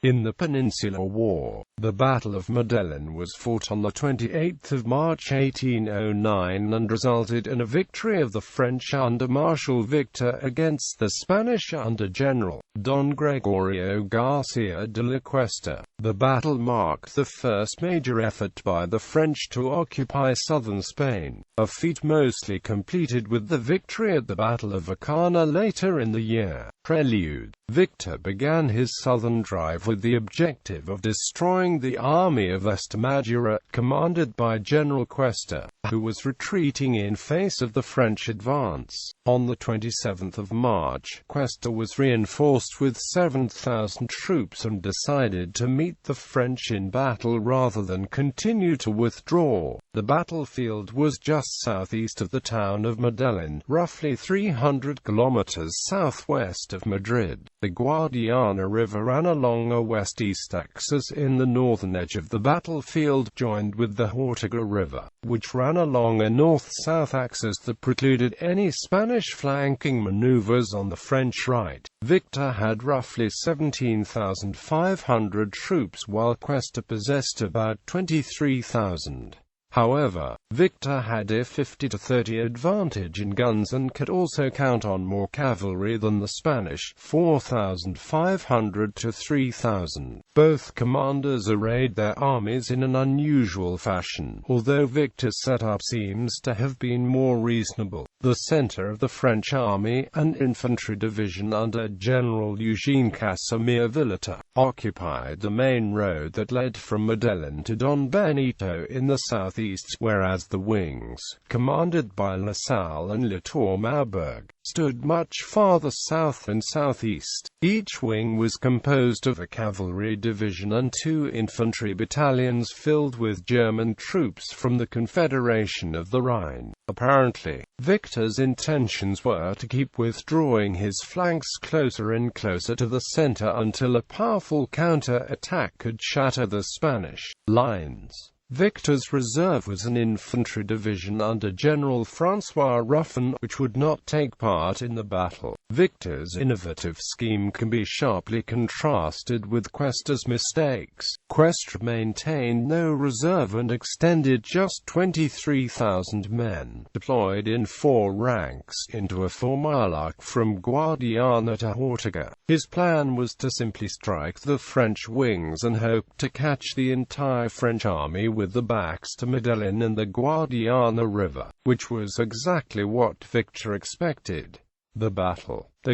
In the Peninsular War, the Battle of Medellín was fought on 28 March 1809 and resulted in a victory of the French under Marshal Victor against the Spanish under General Don Gregorio Garcia de la Cuesta. The battle marked the first major effort by the French to occupy southern Spain, a feat mostly completed with the victory at the Battle of Ocana later in the year. Prelude: Victor began his southern drive with the objective of destroying the army of Extremadura, commanded by General Cuesta, who was retreating in face of the French advance. On the 27th of March, Cuesta was reinforced with 7,000 troops and decided to meet the French in battle rather than continue to withdraw. The battlefield was just southeast of the town of Medellín, roughly 300 kilometers southwest of Madrid. The Guadiana River ran along a west-east axis in the northern edge of the battlefield, joined with the Ortega River, which ran along a north-south axis that precluded any Spanish flanking maneuvers on the French right. Victor had roughly 17,500 troops while Cuesta possessed about 23,000. However, Victor had a 50 to 30 advantage in guns and could also count on more cavalry than the Spanish, 4,500 to 3,000. Both commanders arrayed their armies in an unusual fashion, although Victor's setup seems to have been more reasonable. The center of the French army, an infantry division under General Eugene Casimir Villeta, occupied the main road that led from Medellín to Don Benito in the southeast, whereas the wings, commanded by La Salle and La Tour Maubourg, stood much farther south and southeast. Each wing was composed of a cavalry division and 2 infantry battalions filled with German troops from the Confederation of the Rhine. Apparently, Victor's intentions were to keep withdrawing his flanks closer and closer to the center until a powerful counter-attack could shatter the Spanish lines. Victor's reserve was an infantry division under General François Ruffin, which would not take part in the battle. Victor's innovative scheme can be sharply contrasted with Cuesta's mistakes. Cuesta maintained no reserve and extended just 23,000 men, deployed in 4 ranks, into a 4-mile arc from Guadiana to Ortega. His plan was to simply strike the French wings and hope to catch the entire French army with the backs to Medellín and the Guadiana River, which was exactly what Victor expected. The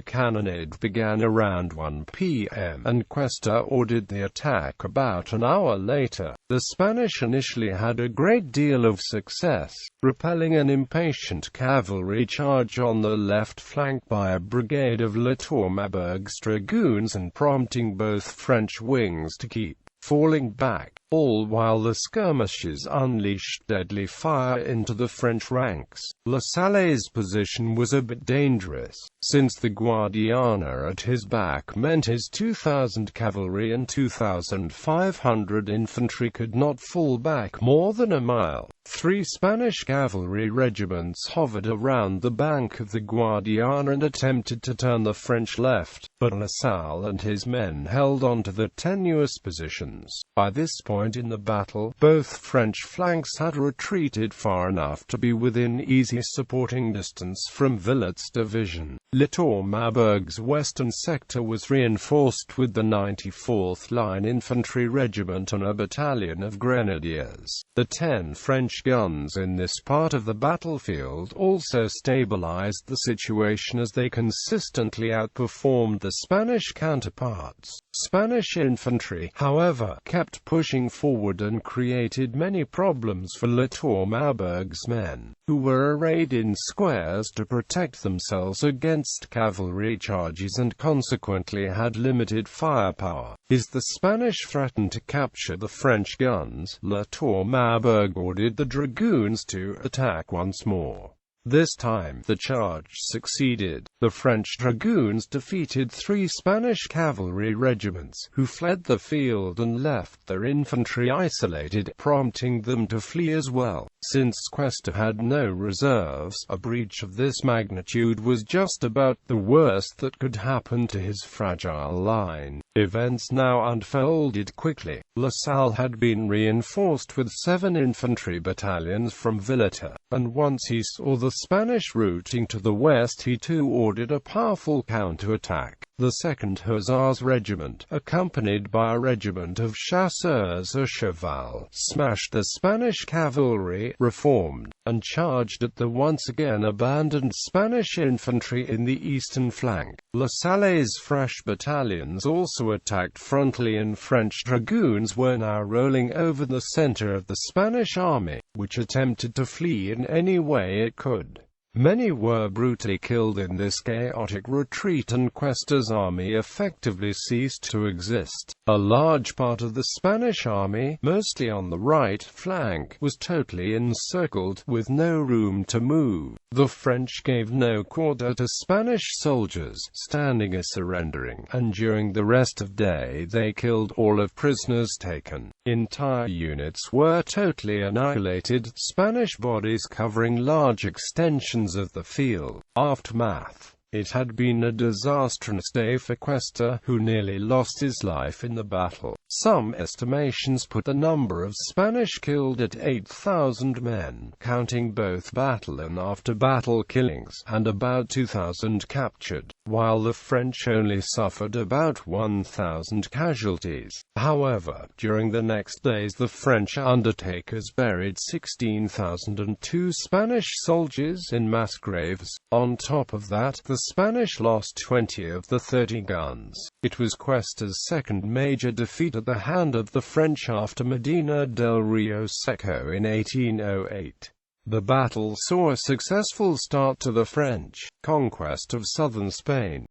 cannonade began around 1 p.m., and Cuesta ordered the attack about an hour later. The Spanish initially had a great deal of success, repelling an impatient cavalry charge on the left flank by a brigade of La Tour Maubourg's dragoons and prompting both French wings to keep falling back, all while the skirmishers unleashed deadly fire into the French ranks. La Salle's position was a bit dangerous, since the Guadiana at his back meant his 2,000 cavalry and 2,500 infantry could not fall back more than a mile. 3 Spanish cavalry regiments hovered around the bank of the Guadiana and attempted to turn the French left, but La Salle and his men held on to the tenuous positions. By this point in the battle, both French flanks had retreated far enough to be within easy supporting distance from Villett's division. La Tour Maubourg's western sector was reinforced with the 94th Line Infantry Regiment and a battalion of grenadiers. The 10 French guns in this part of the battlefield also stabilized the situation as they consistently outperformed the Spanish counterparts. Spanish infantry, however, kept pushing forward and created many problems for La Tour Maubourg's men, who were arrayed in squares to protect themselves against cavalry charges and consequently had limited firepower. As the Spanish threatened to capture the French guns, La Tour Maubourg ordered the dragoons to attack once more. This time, the charge succeeded. The French dragoons defeated 3 Spanish cavalry regiments, who fled the field and left their infantry isolated, prompting them to flee as well. Since Cuesta had no reserves, a breach of this magnitude was just about the worst that could happen to his fragile line. Events now unfolded quickly. La Salle had been reinforced with 7 infantry battalions from Villeta, and once he saw the Spanish routing to the west, he too ordered a powerful counterattack. The 2nd Hussars Regiment, accompanied by a regiment of chasseurs à cheval, smashed the Spanish cavalry, reformed, and charged at the once again abandoned Spanish infantry in the eastern flank. La Salle's fresh battalions also attacked frontally, and French dragoons were now rolling over the center of the Spanish army, which attempted to flee in any way it could. Many were brutally killed in this chaotic retreat, and Cuesta's army effectively ceased to exist. A large part of the Spanish army, mostly on the right flank, was totally encircled, with no room to move. The French gave no quarter to Spanish soldiers, standing or surrendering, and during the rest of the day they killed all of prisoners taken. Entire units were totally annihilated, Spanish bodies covering large extensions of the field. Aftermath. It had been a disastrous day for Cuesta, who nearly lost his life in the battle. Some estimations put the number of Spanish killed at 8,000 men, counting both battle and after-battle killings, and about 2,000 captured, while the French only suffered about 1,000 casualties. However, during the next days the French undertakers buried 16,002 Spanish soldiers in mass graves. On top of that, the Spanish lost 20 of the 30 guns. It was Cuesta's second major defeat at the hand of the French after Medina del Rio Seco in 1808. The battle saw a successful start to the French conquest of southern Spain.